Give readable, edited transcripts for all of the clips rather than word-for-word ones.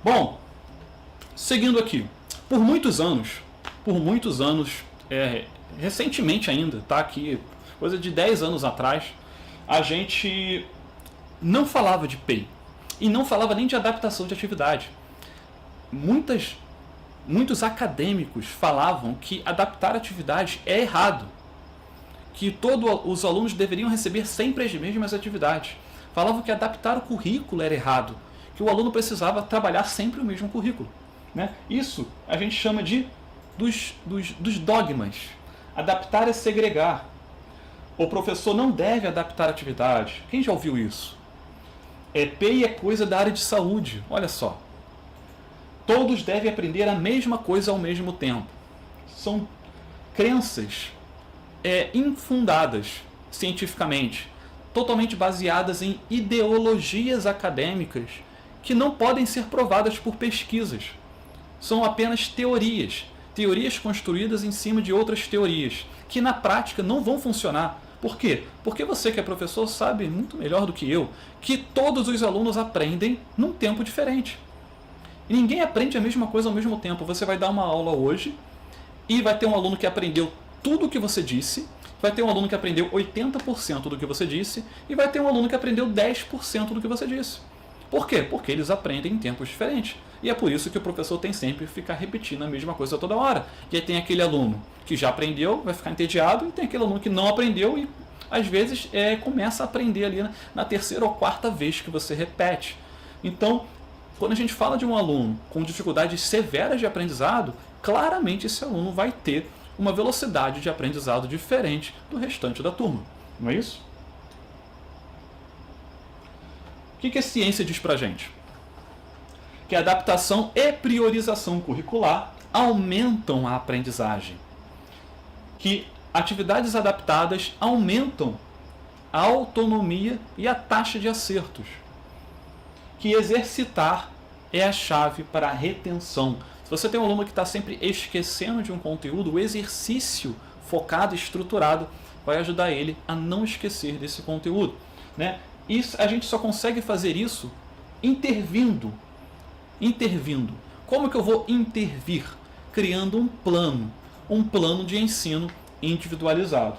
Bom, seguindo aqui, por muitos anos, recentemente ainda, tá aqui, coisa de 10 anos atrás, a gente não falava de PEI e não falava nem de adaptação de atividade. Muitos acadêmicos falavam que adaptar atividades é errado, que todos os alunos deveriam receber sempre as mesmas atividades. Falavam que adaptar o currículo era errado, que o aluno precisava trabalhar sempre o mesmo currículo. Né? Isso a gente chama dos dogmas. Adaptar é segregar. O professor não deve adaptar a atividade. Quem já ouviu isso? PEI é coisa da área de saúde. Olha só. Todos devem aprender a mesma coisa ao mesmo tempo. São crenças infundadas cientificamente, totalmente baseadas em ideologias acadêmicas que não podem ser provadas por pesquisas. São apenas teorias construídas em cima de outras teorias, que na prática não vão funcionar. Por quê? Porque você que é professor sabe muito melhor do que eu que todos os alunos aprendem num tempo diferente. E ninguém aprende a mesma coisa ao mesmo tempo. Você vai dar uma aula hoje e vai ter um aluno que aprendeu tudo o que você disse, vai ter um aluno que aprendeu 80% do que você disse e vai ter um aluno que aprendeu 10% do que você disse. Por quê? Porque eles aprendem em tempos diferentes. E é por isso que o professor tem sempre que ficar repetindo a mesma coisa toda hora. E aí tem aquele aluno que já aprendeu, vai ficar entediado, e tem aquele aluno que não aprendeu e às vezes começa a aprender ali na terceira ou quarta vez que você repete. Então, quando a gente fala de um aluno com dificuldades severas de aprendizado, claramente esse aluno vai ter uma velocidade de aprendizado diferente do restante da turma. Não é isso? O que a ciência diz pra gente? Que adaptação e priorização curricular aumentam a aprendizagem. Que atividades adaptadas aumentam a autonomia e a taxa de acertos. Que exercitar é a chave para a retenção. Se você tem um aluno que está sempre esquecendo de um conteúdo, o exercício focado e estruturado vai ajudar ele a não esquecer desse conteúdo. Né? A gente só consegue fazer isso intervindo. Como que eu vou intervir? Criando um plano de ensino individualizado.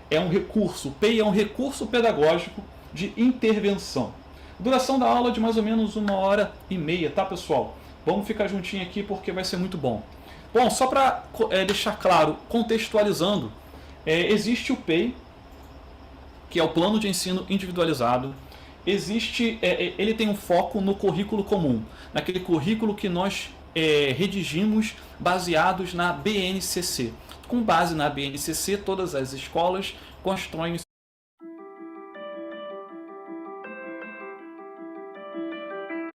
É um recurso, o PEI é um recurso pedagógico de intervenção. Duração da aula de mais ou menos 1h30, tá, pessoal? Vamos ficar juntinho aqui porque vai ser muito bom. Bom, só para deixar claro, contextualizando, existe o PEI, que é o Plano de Ensino Individualizado. Ele tem um foco no currículo comum, naquele currículo que nós redigimos baseados na BNCC. Com base na BNCC, todas as escolas constroem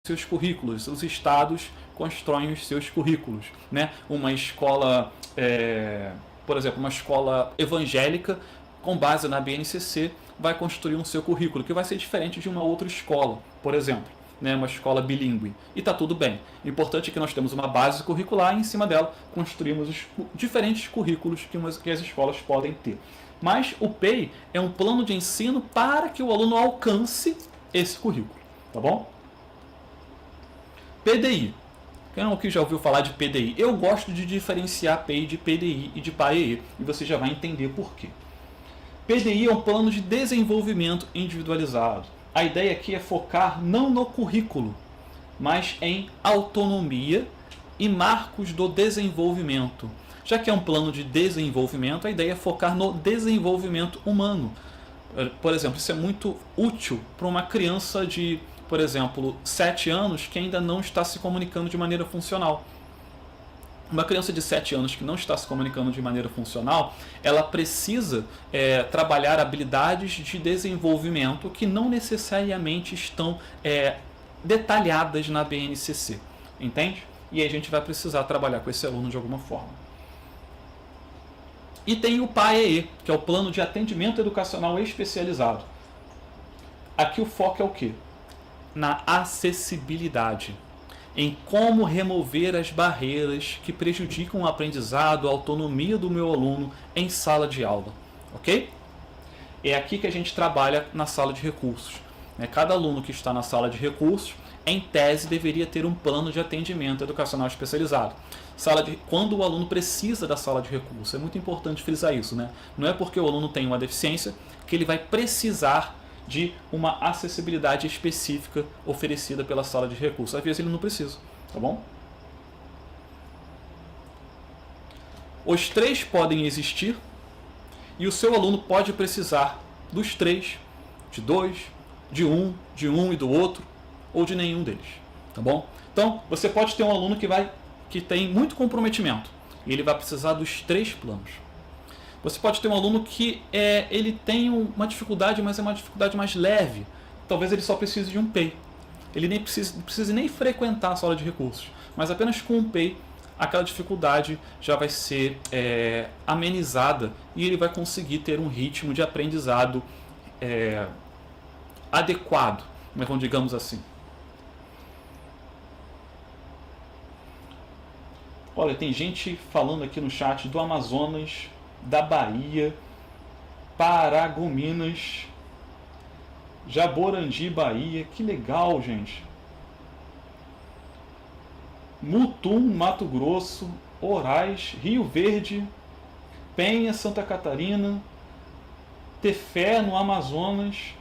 seus currículos, os estados constroem os seus currículos. Né? Uma escola, por exemplo, uma escola evangélica, com base na BNCC, vai construir um seu currículo, que vai ser diferente de uma outra escola, por exemplo, né? Uma escola bilíngue. E está tudo bem. O importante é que nós temos uma base curricular e em cima dela construímos os diferentes currículos que as escolas podem ter. Mas o PEI é um plano de ensino para que o aluno alcance esse currículo. Tá bom? PDI. Quem aqui já ouviu falar de PDI? Eu gosto de diferenciar PEI de PDI e de PAEE, e você já vai entender por quê. PDI é um plano de desenvolvimento individualizado. A ideia aqui é focar não no currículo, mas em autonomia e marcos do desenvolvimento. Já que é um plano de desenvolvimento, a ideia é focar no desenvolvimento humano. Por exemplo, isso é muito útil para uma criança de, por exemplo, 7 anos que ainda não está se comunicando de maneira funcional. Uma criança de 7 anos que não está se comunicando de maneira funcional, ela precisa trabalhar habilidades de desenvolvimento que não necessariamente estão detalhadas na BNCC. Entende? E aí a gente vai precisar trabalhar com esse aluno de alguma forma. E tem o PAEE, que é o Plano de Atendimento Educacional Especializado. Aqui o foco é o quê? Na acessibilidade. Em como remover as barreiras que prejudicam o aprendizado, a autonomia do meu aluno em sala de aula. Ok? É aqui que a gente trabalha na sala de recursos. Cada aluno que está na sala de recursos, em tese, deveria ter um plano de atendimento educacional especializado. Quando o aluno precisa da sala de recurso, é muito importante frisar isso, né? Não é porque o aluno tem uma deficiência que ele vai precisar de uma acessibilidade específica oferecida pela sala de recurso. Às vezes ele não precisa, tá bom? Os três podem existir e o seu aluno pode precisar dos três, de dois, de um e do outro, ou de nenhum deles, tá bom? Então, você pode ter um aluno que tem muito comprometimento e ele vai precisar dos três planos. Você pode ter um aluno que ele tem uma dificuldade, mas é uma dificuldade mais leve. Talvez ele só precise de um PEI. Ele nem precise nem frequentar a sala de recursos, mas apenas com um PEI aquela dificuldade já vai ser amenizada e ele vai conseguir ter um ritmo de aprendizado adequado, então, digamos assim. Olha, tem gente falando aqui no chat do Amazonas, da Bahia, Paragominas, Jaborandi, Bahia. Que legal, gente. Mutum, Mato Grosso, Orais, Rio Verde, Penha, Santa Catarina, Tefé, no Amazonas,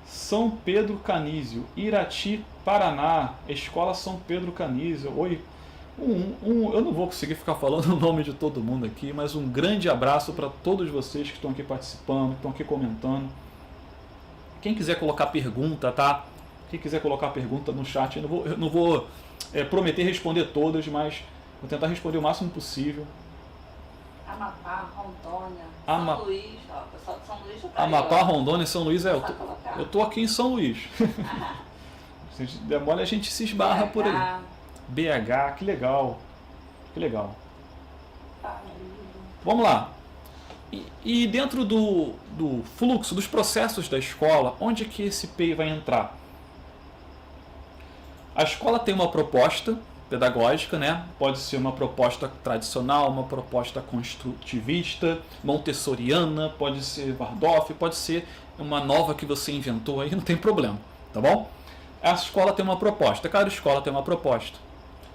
São Pedro Canísio, Irati, Paraná, Escola São Pedro Canísio. Oi. Eu não vou conseguir ficar falando o nome de todo mundo aqui, mas um grande abraço para todos vocês que estão aqui participando, que estão aqui comentando. Quem quiser colocar pergunta, tá? Quem quiser colocar pergunta no chat, eu não vou prometer responder todas, mas vou tentar responder o máximo possível. Amapá, Rondônia, São Luís, ó, o pessoal de São Luís já tá Amapá, aí, Rondônia, São Luís, eu tô aqui em São Luís. Se der mole, a gente se esbarra por aí. BH, que legal. Que legal. Vamos lá. E dentro do fluxo, dos processos da escola, onde que esse PEI vai entrar? A escola tem uma proposta pedagógica, né? Pode ser uma proposta tradicional, uma proposta construtivista, montessoriana, pode ser Waldorf, pode ser uma nova que você inventou, aí não tem problema, tá bom? A escola tem uma proposta, cada escola tem uma proposta.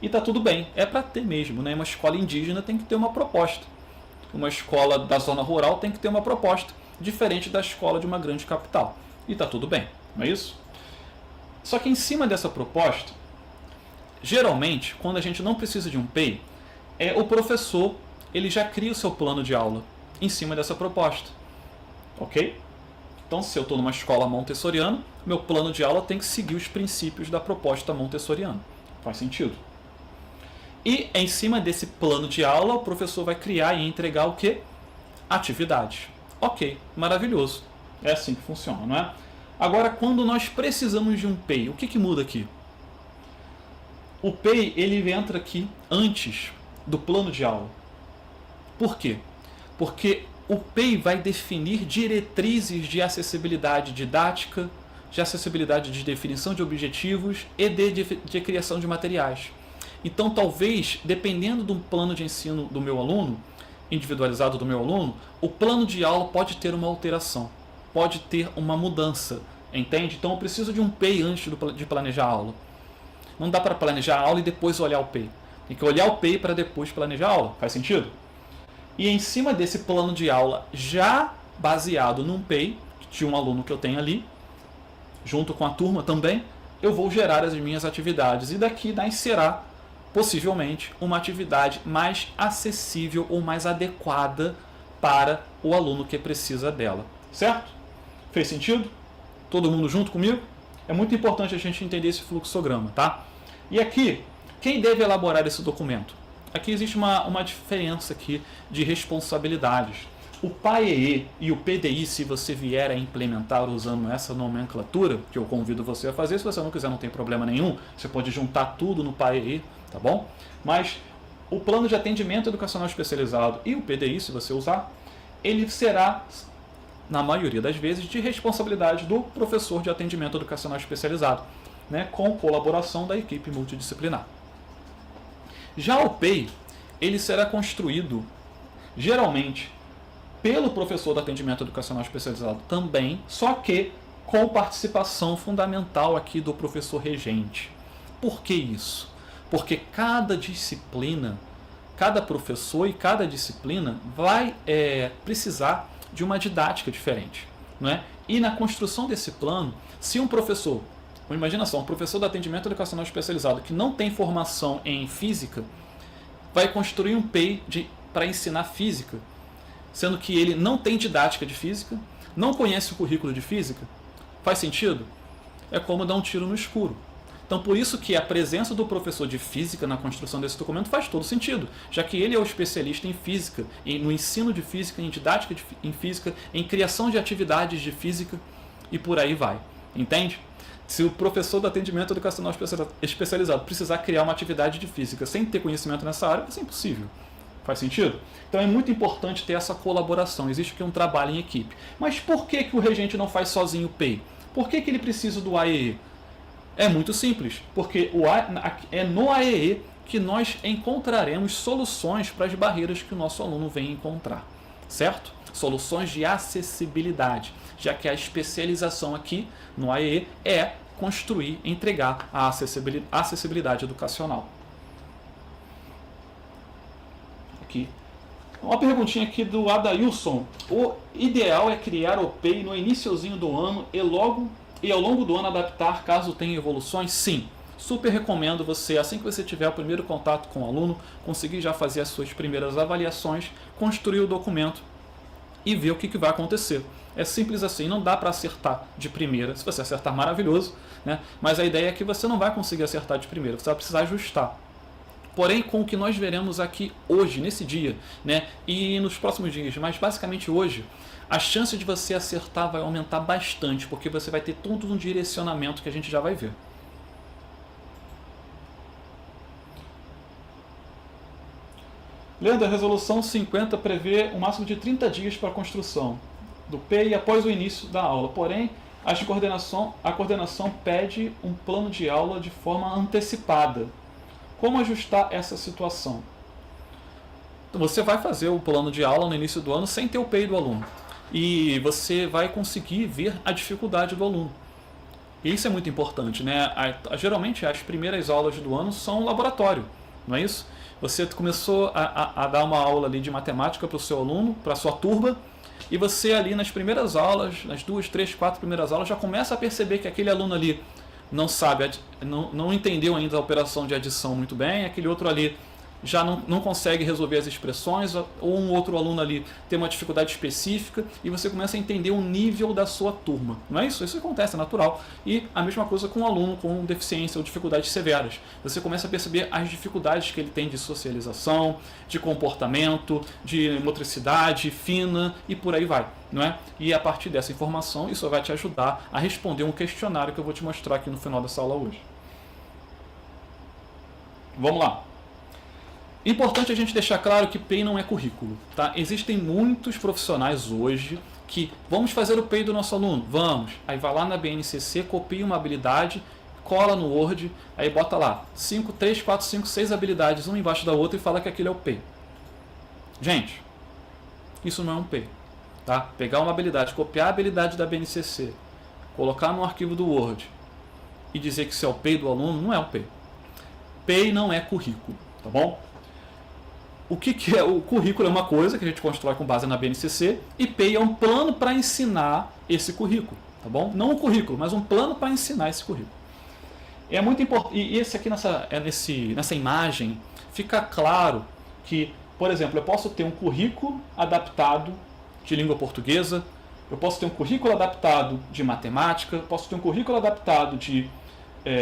E tá tudo bem, é para ter mesmo, né? Uma escola indígena tem que ter uma proposta. Uma escola da zona rural tem que ter uma proposta, diferente da escola de uma grande capital. E tá tudo bem, não é isso? Só que em cima dessa proposta, geralmente, quando a gente não precisa de um PEI, o professor ele já cria o seu plano de aula em cima dessa proposta. Ok? Então, se eu estou numa escola montessoriana, meu plano de aula tem que seguir os princípios da proposta montessoriana. Faz sentido? E em cima desse plano de aula, o professor vai criar e entregar o quê? Atividades. Ok, maravilhoso. É assim que funciona, não é? Agora, quando nós precisamos de um PEI, o que muda aqui? O PEI ele entra aqui antes do plano de aula. Por quê? Porque o PEI vai definir diretrizes de acessibilidade didática, de acessibilidade de definição de objetivos e de criação de materiais. Então, talvez, dependendo do plano de ensino do meu aluno, individualizado do meu aluno, o plano de aula pode ter uma alteração, pode ter uma mudança, entende? Então, eu preciso de um PEI antes de planejar a aula. Não dá para planejar a aula e depois olhar o PEI. Tem que olhar o PEI para depois planejar a aula. Faz sentido? E em cima desse plano de aula, já baseado num PEI, de um aluno que eu tenho ali, junto com a turma também, eu vou gerar as minhas atividades. E daqui nascerá, possivelmente, uma atividade mais acessível ou mais adequada para o aluno que precisa dela. Certo? Fez sentido? Todo mundo junto comigo? É muito importante a gente entender esse fluxograma, tá? E aqui, quem deve elaborar esse documento? Aqui existe uma diferença aqui de responsabilidades. O PAEE e o PDI, se você vier a implementar usando essa nomenclatura, que eu convido você a fazer, se você não quiser não tem problema nenhum, você pode juntar tudo no PAEE, tá bom? Mas o Plano de Atendimento Educacional Especializado e o PDI, se você usar, ele será, na maioria das vezes, de responsabilidade do professor de atendimento educacional especializado, né, com colaboração da equipe multidisciplinar. Já o PEI, ele será construído, geralmente, pelo professor de atendimento educacional especializado também, só que com participação fundamental aqui do professor regente. Por que isso? Porque cada disciplina, cada professor e cada disciplina vai precisar de uma didática diferente, não é? E na construção desse plano, se um professor, imagina só, um professor de atendimento educacional especializado que não tem formação em física, vai construir um PEI para ensinar física, sendo que ele não tem didática de física, não conhece o currículo de física, faz sentido? É como dar um tiro no escuro. Então, por isso que a presença do professor de física na construção desse documento faz todo sentido, já que ele é o especialista em física, no ensino de física, em didática em física, em criação de atividades de física e por aí vai. Entende? Se o professor do atendimento educacional especializado precisar criar uma atividade de física sem ter conhecimento nessa área, isso é impossível. Faz sentido? Então é muito importante ter essa colaboração, existe aqui um trabalho em equipe. Mas por que o regente não faz sozinho o PEI? Por que ele precisa do AEE? É muito simples, porque é no AEE que nós encontraremos soluções para as barreiras que o nosso aluno vem encontrar, certo? Soluções de acessibilidade, já que a especialização aqui no AEE é construir, entregar a acessibilidade educacional. Aqui. Uma perguntinha aqui do Adailson. O ideal é criar o PEI no iniciozinho do ano e ao longo do ano adaptar caso tenha evoluções? Sim. Super recomendo você, assim que você tiver o primeiro contato com o aluno, conseguir já fazer as suas primeiras avaliações, construir o documento e ver o que vai acontecer. É simples assim, não dá para acertar de primeira. Se você acertar, maravilhoso, né? Mas a ideia é que você não vai conseguir acertar de primeira, você vai precisar ajustar. Porém, com o que nós veremos aqui hoje, nesse dia, né, e nos próximos dias, mas basicamente hoje, a chance de você acertar vai aumentar bastante, porque você vai ter todo um direcionamento que a gente já vai ver. Leandro, a resolução 50 prevê um máximo de 30 dias para a construção do PEI após o início da aula. Porém, a coordenação pede um plano de aula de forma antecipada. Como ajustar essa situação? Você vai fazer o plano de aula no início do ano sem ter o PEI do aluno. E você vai conseguir ver a dificuldade do aluno. E isso é muito importante, né? Geralmente as primeiras aulas do ano são laboratório, não é isso? Você começou a dar uma aula ali de matemática para o seu aluno, para a sua turma, e você ali nas primeiras aulas, nas 2, 3, 4 primeiras aulas, já começa a perceber que aquele aluno ali não sabe, não entendeu ainda a operação de adição muito bem, aquele outro ali já não consegue resolver as expressões, ou um outro aluno ali tem uma dificuldade específica, e você começa a entender o nível da sua turma. Não é isso? Isso acontece, é natural. E a mesma coisa com um aluno com deficiência ou dificuldades severas. Você começa a perceber as dificuldades que ele tem de socialização, de comportamento, de motricidade fina e por aí vai. Não é? E a partir dessa informação, isso vai te ajudar a responder um questionário que eu vou te mostrar aqui no final dessa aula hoje. Vamos lá. Importante a gente deixar claro que PEI não é currículo. Tá? Existem muitos profissionais hoje que vamos fazer o PEI do nosso aluno. Vamos. Aí vai lá na BNCC, copia uma habilidade, cola no Word, aí bota lá 3, 4, 5, 6 habilidades, uma embaixo da outra e fala que aquilo é o PEI. Gente, isso não é um PEI. Tá? Pegar uma habilidade, copiar a habilidade da BNCC, colocar no arquivo do Word e dizer que isso é o PEI do aluno, não é o PEI. PEI não é currículo, tá bom? O que é o currículo? É uma coisa que a gente constrói com base na BNCC e PEI é um plano para ensinar esse currículo, tá bom? Não um currículo, mas um plano para ensinar esse currículo. É muito importante, e esse aqui nessa imagem fica claro que, por exemplo, eu posso ter um currículo adaptado de língua portuguesa, eu posso ter um currículo adaptado de matemática, posso ter um currículo adaptado de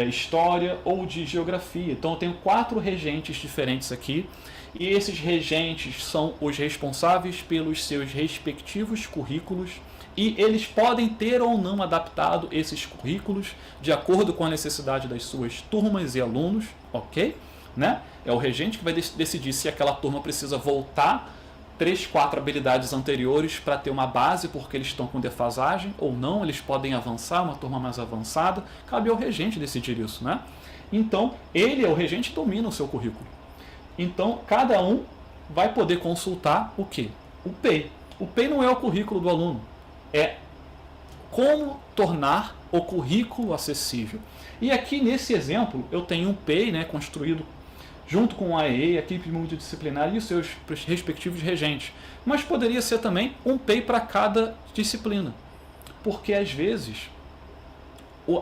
história ou de geografia. Então eu tenho 4 regentes diferentes aqui, e esses regentes são os responsáveis pelos seus respectivos currículos, e eles podem ter ou não adaptado esses currículos de acordo com a necessidade das suas turmas e alunos, ok? Né? É o regente que vai decidir se aquela turma precisa voltar 3, 4 habilidades anteriores para ter uma base porque eles estão com defasagem ou não, eles podem avançar, uma turma mais avançada, cabe ao regente decidir isso, né? Então, ele é o regente que domina o seu currículo. Então, cada um vai poder consultar o quê? O PEI. O PEI não é o currículo do aluno, é como tornar o currículo acessível. E aqui nesse exemplo eu tenho um PEI, né, construído junto com a AEE, a equipe multidisciplinar e os seus respectivos regentes. Mas poderia ser também um PEI para cada disciplina. Porque às vezes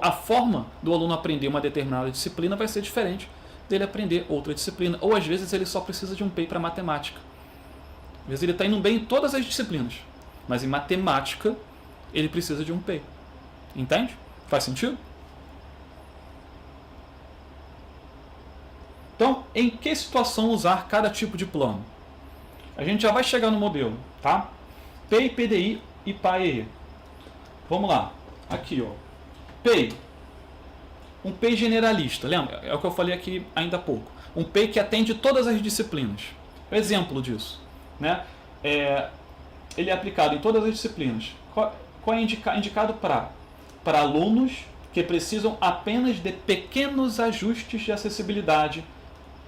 a forma do aluno aprender uma determinada disciplina vai ser diferente dele aprender outra disciplina. Ou às vezes ele só precisa de um PEI para matemática. Às vezes ele está indo bem em todas as disciplinas, mas em matemática ele precisa de um PEI. Entende? Faz sentido? Então, em que situação usar cada tipo de plano? A gente já vai chegar no modelo, tá? PEI, PDI e PAEE. Vamos lá. Aqui, ó. PEI. Um PEI generalista. Lembra? É o que eu falei aqui ainda há pouco. Um PEI que atende todas as disciplinas. Exemplo disso, né? Ele é aplicado em todas as disciplinas. Qual é indicado para alunos que precisam apenas de pequenos ajustes de acessibilidade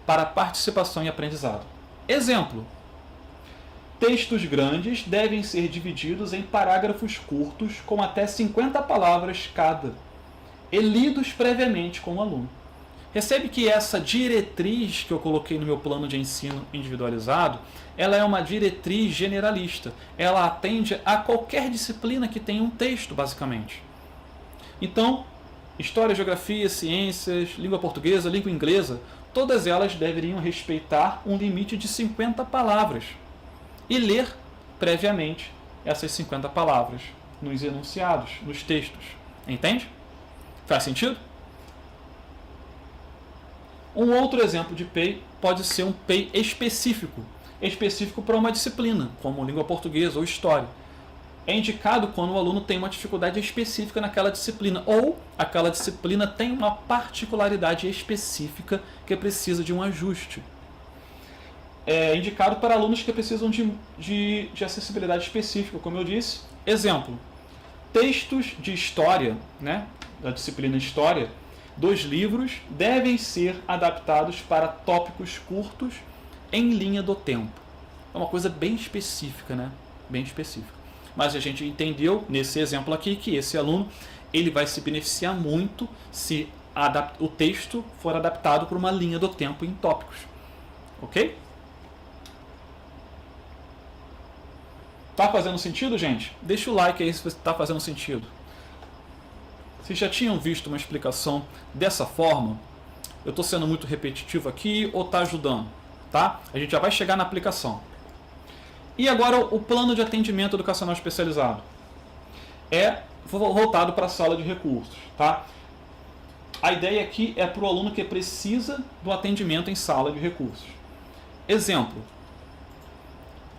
para participação e aprendizado. Exemplo: textos grandes devem ser divididos em parágrafos curtos com até 50 palavras cada e lidos previamente com o aluno. Percebe que essa diretriz que eu coloquei no meu plano de ensino individualizado, ela é uma diretriz generalista. Ela atende a qualquer disciplina que tenha um texto, basicamente. Então, história, geografia, ciências, língua portuguesa, língua inglesa, todas elas deveriam respeitar um limite de 50 palavras e ler previamente essas 50 palavras nos enunciados, nos textos. Entende? Faz sentido? Um outro exemplo de PEI pode ser um PEI específico para uma disciplina, como língua portuguesa ou história. É indicado quando o aluno tem uma dificuldade específica naquela disciplina ou aquela disciplina tem uma particularidade específica que precisa de um ajuste. É indicado para alunos que precisam de acessibilidade específica, como eu disse. Exemplo: textos de história, né, da disciplina História, dos livros devem ser adaptados para tópicos curtos em linha do tempo. É uma coisa bem específica, né? Bem específica. Mas a gente entendeu nesse exemplo aqui que esse aluno ele vai se beneficiar muito se o texto for adaptado para uma linha do tempo em tópicos. Ok? Tá fazendo sentido, gente? Deixa o like aí se está fazendo sentido. Vocês já tinham visto uma explicação dessa forma? Eu estou sendo muito repetitivo aqui ou está ajudando? Tá? A gente já vai chegar na aplicação. E agora o plano de atendimento educacional especializado. É voltado para a sala de recursos. Tá? A ideia aqui é para o aluno que precisa do atendimento em sala de recursos. Exemplo: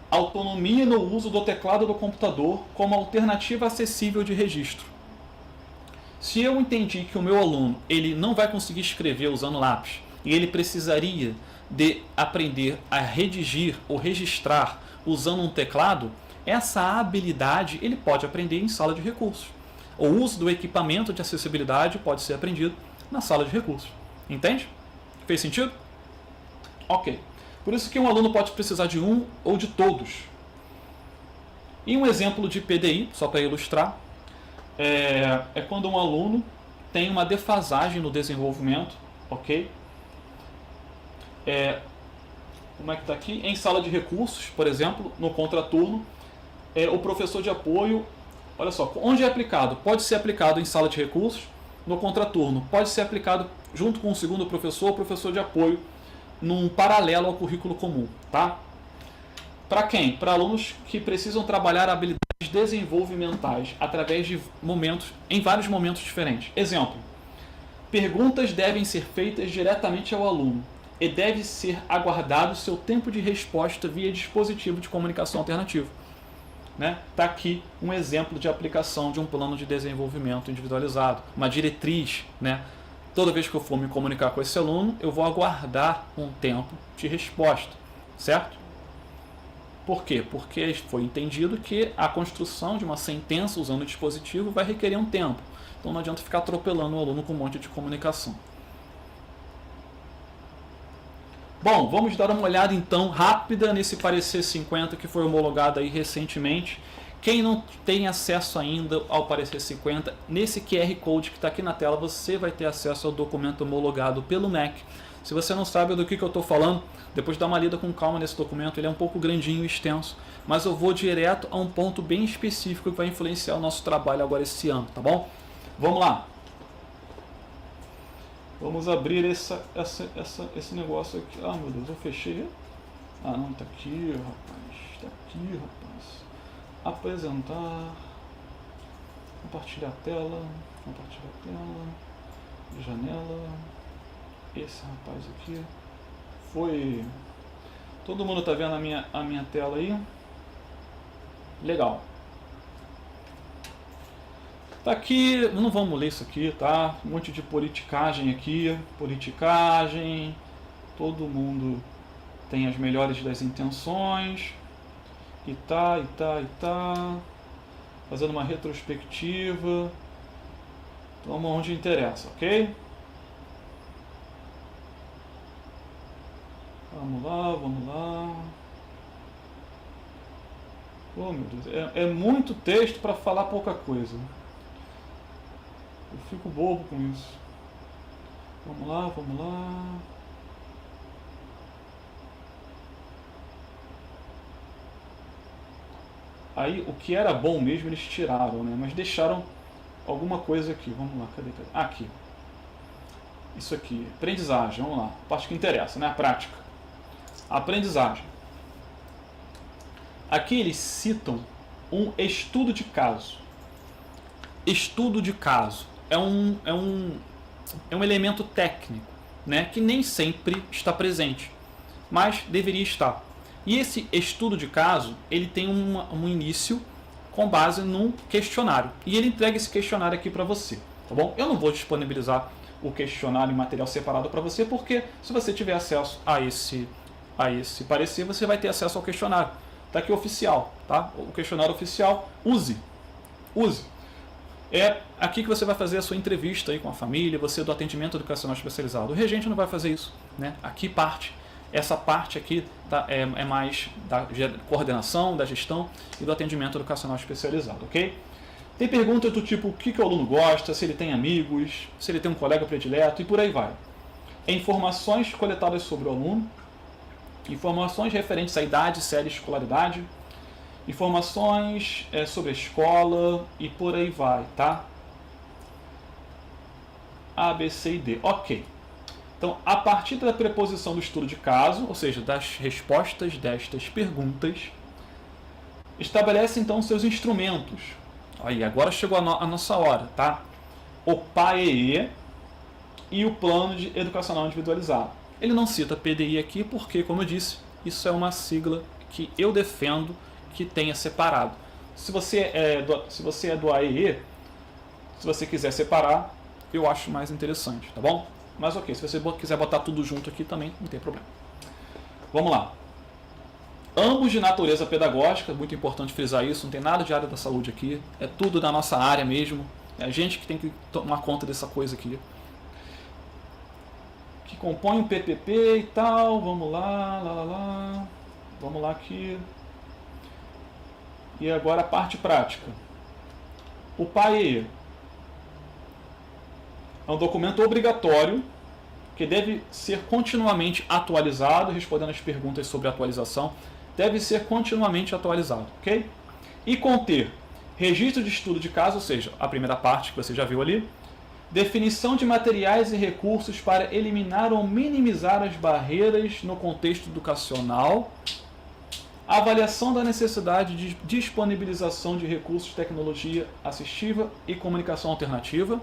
autonomia no uso do teclado do computador como alternativa acessível de registro. Se eu entendi que o meu aluno ele não vai conseguir escrever usando lápis e ele precisaria de aprender a redigir ou registrar usando um teclado, essa habilidade ele pode aprender em sala de recursos. O uso do equipamento de acessibilidade pode ser aprendido na sala de recursos. Entende? Fez sentido? Ok. Por isso que um aluno pode precisar de um ou de todos. E um exemplo de PDI, só para ilustrar, é quando um aluno tem uma defasagem no desenvolvimento, ok? Como é que está aqui? Em sala de recursos, por exemplo, no contraturno, o professor de apoio, olha só, onde é aplicado? Pode ser aplicado em sala de recursos, no contraturno, pode ser aplicado junto com o segundo professor ou professor de apoio, num paralelo ao currículo comum, tá? Para quem? Para alunos que precisam trabalhar habilidades desenvolvimentais através de em vários momentos diferentes. Exemplo: perguntas devem ser feitas diretamente ao aluno e deve ser aguardado seu tempo de resposta via dispositivo de comunicação alternativo. Né? Tá aqui um exemplo de aplicação de um plano de desenvolvimento individualizado, uma diretriz, né? Toda vez que eu for me comunicar com esse aluno, eu vou aguardar um tempo de resposta, certo? Por quê? Porque foi entendido que a construção de uma sentença usando o dispositivo vai requerer um tempo. Então não adianta ficar atropelando o aluno com um monte de comunicação. Bom, vamos dar uma olhada então rápida nesse parecer 50 que foi homologado aí recentemente, Quem não tem acesso ainda ao parecer 50, nesse QR Code que está aqui na tela, você vai ter acesso ao documento homologado pelo MEC. Se você não sabe do que eu estou falando, depois dá uma lida com calma nesse documento, ele é um pouco grandinho e extenso, mas eu vou direto a um ponto bem específico que vai influenciar o nosso trabalho agora esse ano, tá bom? Vamos lá. Vamos abrir esse negócio aqui. Ah, meu Deus, eu fechei. Ah, não, tá aqui, rapaz. Tá aqui, rapaz. Apresentar. Compartilhar a tela. Compartilhar a tela. Janela. Esse rapaz aqui. Foi. Todo mundo tá vendo a minha tela aí? Legal. Tá aqui, não vamos ler isso aqui, tá? Um monte de politicagem aqui. Politicagem. Todo mundo tem as melhores das intenções. E tá. Fazendo uma retrospectiva. Vamos onde interessa, ok? Vamos lá. Oh, meu Deus, é muito texto para falar pouca coisa. Eu fico bobo com isso. Vamos lá. Aí, o que era bom mesmo, eles tiraram, né? Mas deixaram alguma coisa aqui. Vamos lá, cadê? Aqui. Isso aqui, aprendizagem, vamos lá. A parte que interessa, né? A prática. Aprendizagem. Aqui eles citam um estudo de caso. Estudo de caso é um elemento técnico, né, que nem sempre está presente, mas deveria estar. E esse estudo de caso, ele tem um início com base num questionário. E ele entrega esse questionário aqui para você, tá bom? Eu não vou disponibilizar o questionário em material separado para você, porque se você tiver acesso a esse parecer, você vai ter acesso ao questionário. Tá aqui oficial, tá? O questionário oficial, use. É aqui que você vai fazer a sua entrevista aí com a família, você do atendimento educacional especializado. O regente não vai fazer isso, né? Aqui essa parte aqui tá, é mais da coordenação, da gestão e do atendimento educacional especializado, ok? Tem perguntas do tipo o que o aluno gosta, se ele tem amigos, se ele tem um colega predileto e por aí vai. Informações coletadas sobre o aluno, informações referentes à idade, série, escolaridade, informações sobre a escola e por aí vai, tá? A, B, C e D. Ok. Então, a partir da preposição do estudo de caso, ou seja, das respostas destas perguntas, estabelece então seus instrumentos. Aí, agora chegou a nossa hora, tá? O PAEE e o Plano Educacional Individualizado. Ele não cita PDI aqui porque, como eu disse, isso é uma sigla que eu defendo que tenha separado. Se você é do AEE, se você quiser separar, eu acho mais interessante, tá bom? Mas ok, se você quiser botar tudo junto aqui também, não tem problema. Vamos lá. Ambos de natureza pedagógica, muito importante frisar isso, não tem nada de área da saúde aqui, é tudo da nossa área mesmo, é a gente que tem que tomar conta dessa coisa aqui. Que compõe um PPP e tal, vamos lá, vamos lá aqui. E agora a parte prática. O PAEE é um documento obrigatório que deve ser continuamente atualizado, respondendo as perguntas sobre atualização, deve ser continuamente atualizado, ok? E conter registro de estudo de caso, ou seja, a primeira parte que você já viu ali, definição de materiais e recursos para eliminar ou minimizar as barreiras no contexto educacional, avaliação da necessidade de disponibilização de recursos de tecnologia assistiva e comunicação alternativa,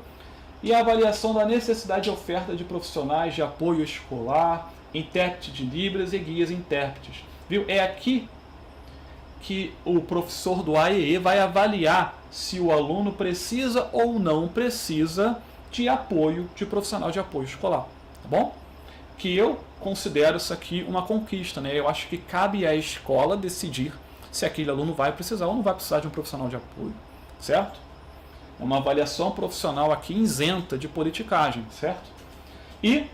e a avaliação da necessidade de oferta de profissionais de apoio escolar, intérprete de Libras e guias intérpretes. Viu? É aqui que o professor do AEE vai avaliar se o aluno precisa ou não precisa de apoio, de profissional de apoio escolar. Tá bom? Que eu considero isso aqui uma conquista, né? Eu acho que cabe à escola decidir se aquele aluno vai precisar ou não vai precisar de um profissional de apoio, certo? É uma avaliação profissional aqui isenta de politicagem, certo? E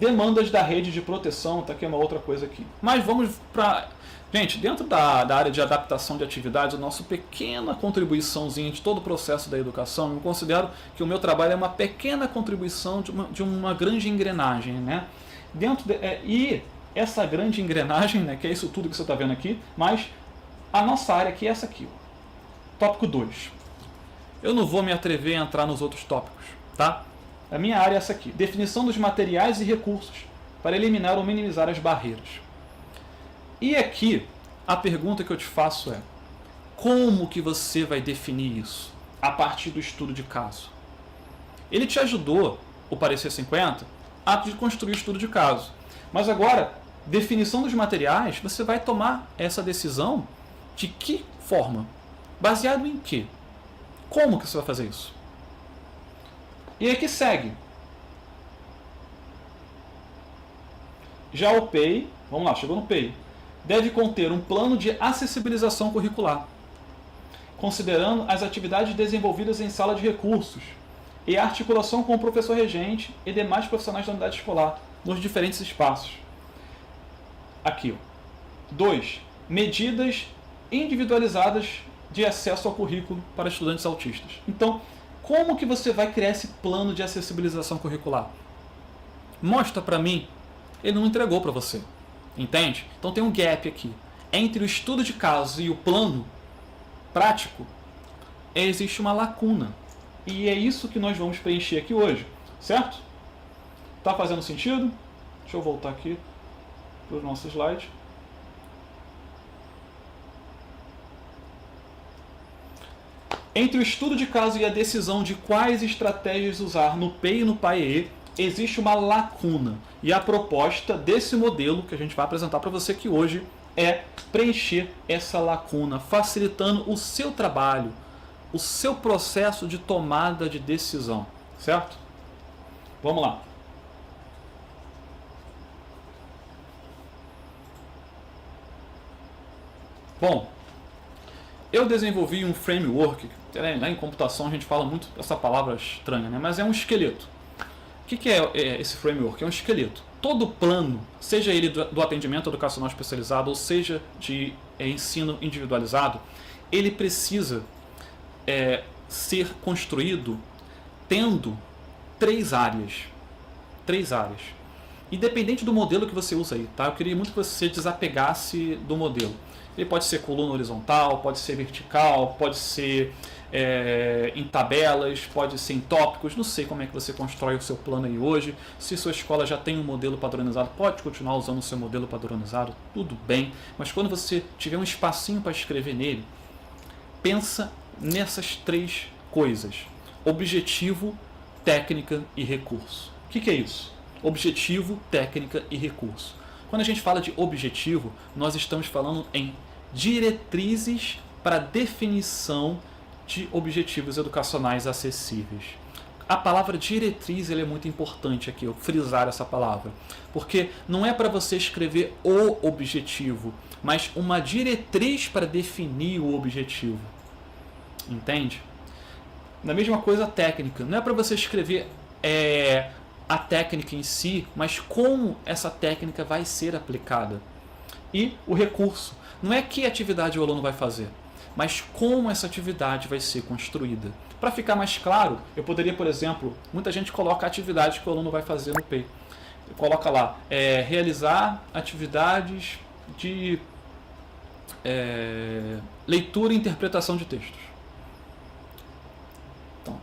demandas da rede de proteção, tá aqui uma outra coisa aqui. Mas vamos para... Gente, dentro da área de adaptação de atividades, a nossa pequena contribuiçãozinha de todo o processo da educação, eu considero que o meu trabalho é uma pequena contribuição de uma grande engrenagem, né? E essa grande engrenagem, né, que é isso tudo que você está vendo aqui, mas a nossa área aqui é essa aqui. Tópico 2. Eu não vou me atrever a entrar nos outros tópicos, tá? A minha área é essa aqui. Definição dos materiais e recursos para eliminar ou minimizar as barreiras. E aqui, a pergunta que eu te faço é: como que você vai definir isso a partir do estudo de caso? Ele te ajudou, o parecer 50, a construir o estudo de caso. Mas agora, definição dos materiais, você vai tomar essa decisão de que forma? Baseado em quê? Como que você vai fazer isso? E aqui segue. Já o PEI, vamos lá, chegou no PEI. Deve conter um plano de acessibilização curricular, considerando as atividades desenvolvidas em sala de recursos e a articulação com o professor regente e demais profissionais da unidade escolar nos diferentes espaços. Aqui. 2. Medidas individualizadas de acesso ao currículo para estudantes autistas. Então, como que você vai criar esse plano de acessibilização curricular? Mostra para mim. Ele não entregou para você. Entende? Então tem um gap aqui. Entre o estudo de casos e o plano prático, existe uma lacuna. E é isso que nós vamos preencher aqui hoje. Certo? Tá fazendo sentido? Deixa eu voltar aqui para o nosso slide. Entre o estudo de caso e a decisão de quais estratégias usar no PEI e no PAEE, existe uma lacuna. E a proposta desse modelo que a gente vai apresentar para você aqui hoje é preencher essa lacuna, facilitando o seu trabalho, o seu processo de tomada de decisão. Certo? Vamos lá. Bom, eu desenvolvi um framework. Lá em computação a gente fala muito essa palavra estranha, né? Mas é um esqueleto. O que é esse framework? É um esqueleto. Todo plano, seja ele do atendimento educacional especializado ou seja de ensino individualizado, ele precisa ser construído tendo três áreas. Independente do modelo que você usa aí, tá? Eu queria muito que você desapegasse do modelo. Ele pode ser coluna horizontal, pode ser vertical, pode ser em tabelas, pode ser em tópicos. Não sei como é que você constrói o seu plano aí hoje. Se sua escola já tem um modelo padronizado, pode continuar usando o seu modelo padronizado, tudo bem. Mas quando você tiver um espacinho para escrever nele, pensa nessas três coisas: objetivo, técnica e recurso. O que é isso? Objetivo, técnica e recurso. Quando a gente fala de objetivo, nós estamos falando em diretrizes para definição de objetivos educacionais acessíveis. A palavra diretriz é muito importante aqui, eu frisar essa palavra, porque não é para você escrever o objetivo, mas uma diretriz para definir o objetivo. Entende? Na mesma coisa a técnica, não é para você escrever a técnica em si, mas como essa técnica vai ser aplicada. E o recurso, não é que atividade o aluno vai fazer, mas como essa atividade vai ser construída. Para ficar mais claro, eu poderia, por exemplo, muita gente coloca atividades que o aluno vai fazer no PEI. Coloca lá, realizar atividades de leitura e interpretação de textos. Então,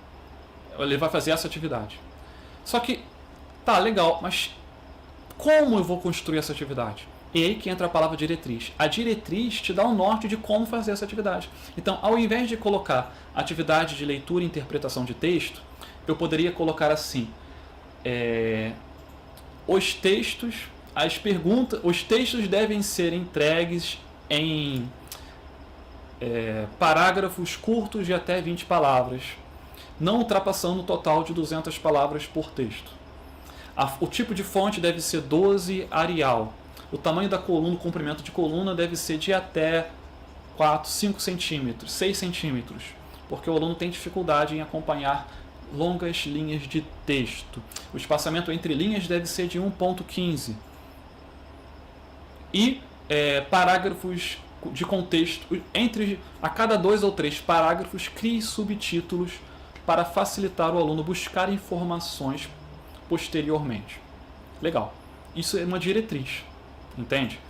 ele vai fazer essa atividade. Só que, tá, legal, mas como eu vou construir essa atividade? E aí que entra a palavra diretriz. A diretriz te dá um norte de como fazer essa atividade. Então, ao invés de colocar atividade de leitura e interpretação de texto, eu poderia colocar assim, os textos devem ser entregues em parágrafos curtos de até 20 palavras, não ultrapassando o total de 200 palavras por texto. O tipo de fonte deve ser 12 Arial. O tamanho da coluna, o comprimento de coluna deve ser de até 4, 5 centímetros, 6 centímetros, porque o aluno tem dificuldade em acompanhar longas linhas de texto. O espaçamento entre linhas deve ser de 1,15. E parágrafos de contexto, a cada 2 ou 3 parágrafos, crie subtítulos para facilitar o aluno buscar informações posteriormente. Legal. Isso é uma diretriz, entende?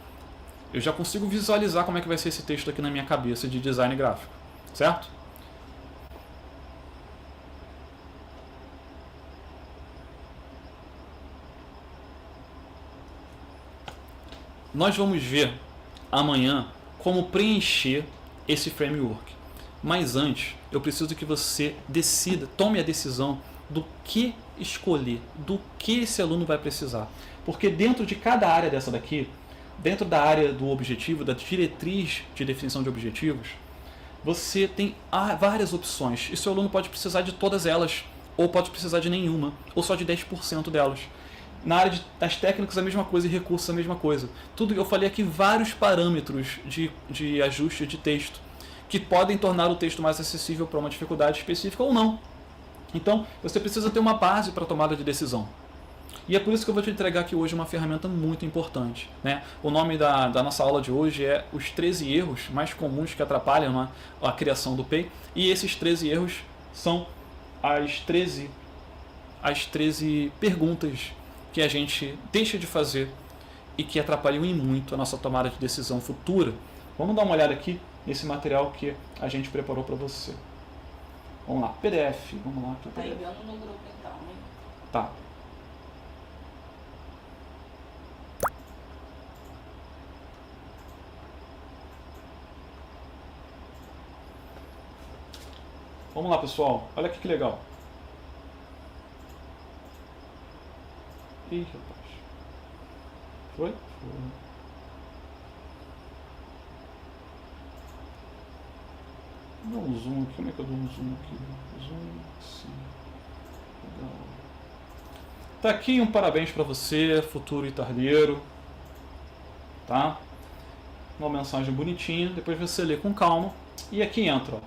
Eu já consigo visualizar como é que vai ser esse texto aqui na minha cabeça de design gráfico, certo? Nós vamos ver amanhã como preencher esse framework. Mas antes, eu preciso que você tome a decisão do que escolher, do que esse aluno vai precisar. Porque dentro de cada área dessa daqui, dentro da área do objetivo, da diretriz de definição de objetivos, você tem várias opções. E seu aluno pode precisar de todas elas, ou pode precisar de nenhuma, ou só de 10% delas. Na área das técnicas a mesma coisa e recursos a mesma coisa. Tudo eu falei aqui vários parâmetros de ajuste de texto que podem tornar o texto mais acessível para uma dificuldade específica ou não. Então você precisa ter uma base para a tomada de decisão. E é por isso que eu vou te entregar aqui hoje uma ferramenta muito importante, né? O nome da nossa aula de hoje é os 13 erros mais comuns que atrapalham a criação do PEI. E esses 13 erros são as 13 perguntas que a gente deixa de fazer e que atrapalham em muito a nossa tomada de decisão futura. Vamos dar uma olhada aqui nesse material que a gente preparou para você. Vamos lá, PDF. Vamos lá. Tá enviando no grupo então, né? Tá. Vamos lá, pessoal. Olha aqui que legal. Ih, rapaz. Foi? Foi. Vou dar um zoom aqui. Como é que eu dou um zoom aqui? Zoom, sim. Legal. Tá aqui um parabéns para você, futuro Itardeiro. Tá? Uma mensagem bonitinha. Depois você lê com calma. E aqui entra, ó,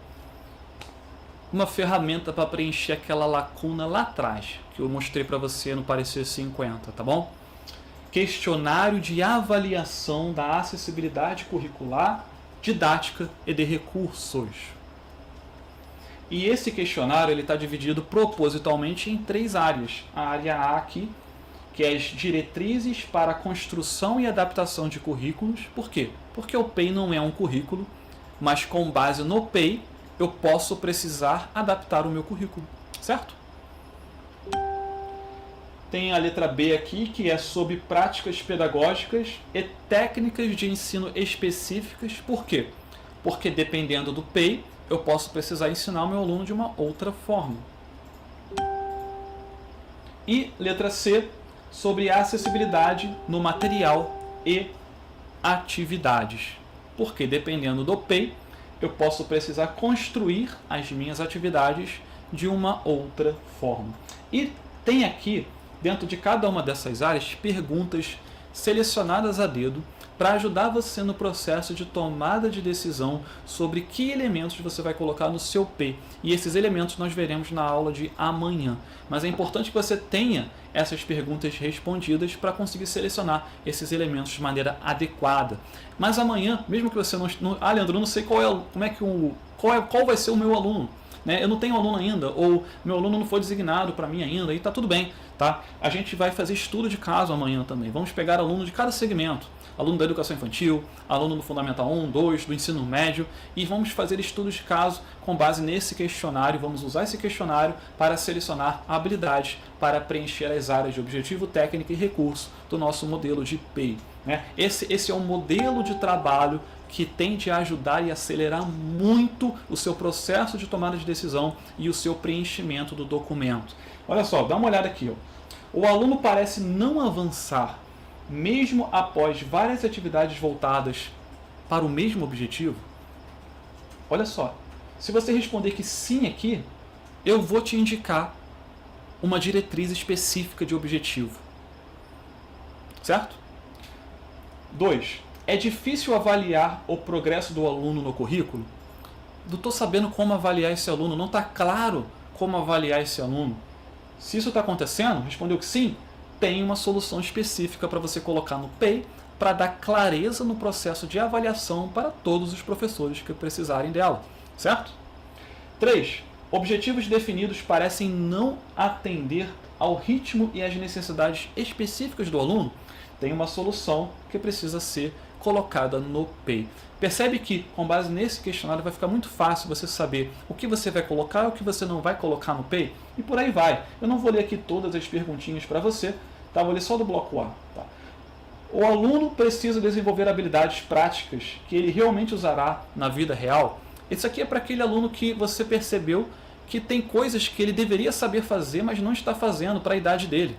uma ferramenta para preencher aquela lacuna lá atrás, que eu mostrei para você no parecer 50, tá bom? Questionário de avaliação da acessibilidade curricular, didática e de recursos. E esse questionário ele está dividido propositalmente em 3 áreas. A área A aqui, que é as diretrizes para a construção e adaptação de currículos. Por quê? Porque o PEI não é um currículo, mas com base no PEI, eu posso precisar adaptar o meu currículo, certo? Tem a letra B aqui, que é sobre práticas pedagógicas e técnicas de ensino específicas. Por quê? Porque dependendo do PEI, eu posso precisar ensinar o meu aluno de uma outra forma. E letra C, sobre acessibilidade no material e atividades. Porque dependendo do PEI, eu posso precisar construir as minhas atividades de uma outra forma. E tem aqui, dentro de cada uma dessas áreas, perguntas selecionadas a dedo para ajudar você no processo de tomada de decisão sobre que elementos você vai colocar no seu P. E esses elementos nós veremos na aula de amanhã. Mas é importante que você tenha essas perguntas respondidas para conseguir selecionar esses elementos de maneira adequada. Mas amanhã, mesmo que você não... Leandro, eu não sei qual vai ser o meu aluno. Né? Eu não tenho aluno ainda, ou meu aluno não foi designado para mim ainda, e está tudo bem. Tá? A gente vai fazer estudo de caso amanhã também. Vamos pegar aluno de cada segmento. Aluno da educação infantil, aluno do Fundamental 1, 2, do ensino médio, e vamos fazer estudos de caso com base nesse questionário. Vamos usar esse questionário para selecionar habilidades para preencher as áreas de objetivo, técnica e recurso do nosso modelo de PEI. Né? Esse é um modelo de trabalho que tende a ajudar e acelerar muito o seu processo de tomada de decisão e o seu preenchimento do documento. Olha só, dá uma olhada aqui. Ó. O aluno parece não avançar, mesmo após várias atividades voltadas para o mesmo objetivo. Olha só, se você responder que sim aqui, eu vou te indicar uma diretriz específica de objetivo. Certo? 2. É difícil avaliar o progresso do aluno no currículo? Não estou sabendo como avaliar esse aluno, não está claro como avaliar esse aluno? Se isso está acontecendo, respondeu que sim, tem uma solução específica para você colocar no PEI para dar clareza no processo de avaliação para todos os professores que precisarem dela, certo? 3. Objetivos definidos parecem não atender ao ritmo e às necessidades específicas do aluno. Tem uma solução que precisa ser colocada no PEI. Percebe que, com base nesse questionário, vai ficar muito fácil você saber o que você vai colocar e o que você não vai colocar no PEI, e por aí vai. Eu não vou ler aqui todas as perguntinhas para você, tá? Vou ler só do bloco A. Tá? O aluno precisa desenvolver habilidades práticas que ele realmente usará na vida real. Isso aqui é para aquele aluno que você percebeu que tem coisas que ele deveria saber fazer, mas não está fazendo para a idade dele,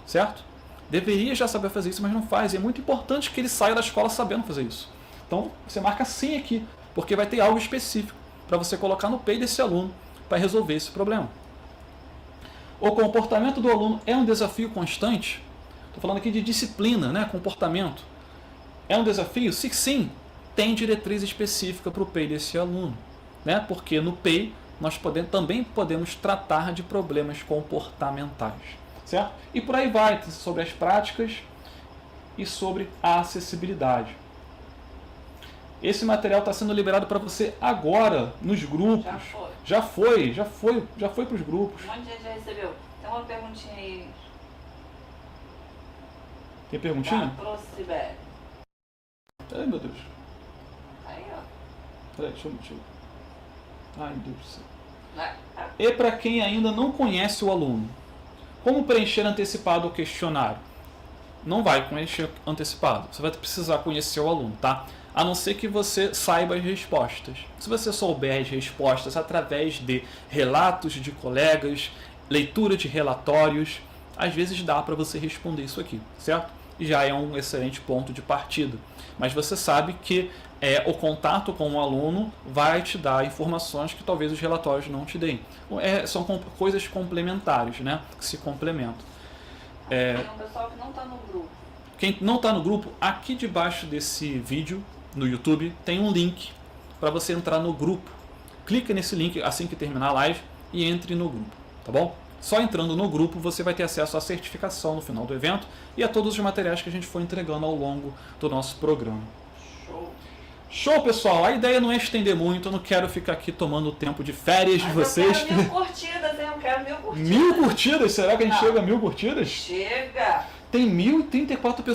certo? Deveria já saber fazer isso, mas não faz. E é muito importante que ele saia da escola sabendo fazer isso. Então, você marca sim aqui, porque vai ter algo específico para você colocar no PEI desse aluno para resolver esse problema. O comportamento do aluno é um desafio constante? Estou falando aqui de disciplina, né? Comportamento. É um desafio? Se sim, tem diretriz específica para o PEI desse aluno, né? Porque no PEI nós também podemos tratar de problemas comportamentais, certo? E por aí vai, sobre as práticas e sobre a acessibilidade. Esse material está sendo liberado para você agora, nos grupos. Já foi para os grupos. Um monte de gente já recebeu. Tem uma perguntinha aí. Tem perguntinha? Procibere. Ai, meu Deus. Aí, ó. Peraí, deixa eu... Ai, meu Deus do céu. E para quem ainda não conhece o aluno, como preencher antecipado o questionário? Não vai preencher antecipado. Você vai precisar conhecer o aluno, tá? A não ser que você saiba as respostas. Se você souber as respostas através de relatos de colegas, leitura de relatórios, às vezes dá para você responder isso aqui, certo? E já é um excelente ponto de partida. Mas você sabe que o contato com o aluno vai te dar informações que talvez os relatórios não te deem. São coisas complementares, né? Que se complementam. Tem um pessoal que não está no grupo. Quem não está no grupo, aqui debaixo desse vídeo, no YouTube, tem um link para você entrar no grupo. Clica nesse link assim que terminar a live e entre no grupo, tá bom? Só entrando no grupo você vai ter acesso à certificação no final do evento e a todos os materiais que a gente for entregando ao longo do nosso programa. Show, pessoal! A ideia não é estender muito, eu não quero ficar aqui tomando o tempo de férias de vocês. Eu quero 1000 curtidas, hein? Eu quero 1000 curtidas. 1000 curtidas? Será que a gente chega a 1000 curtidas? Chega! Tem 1034 pessoas.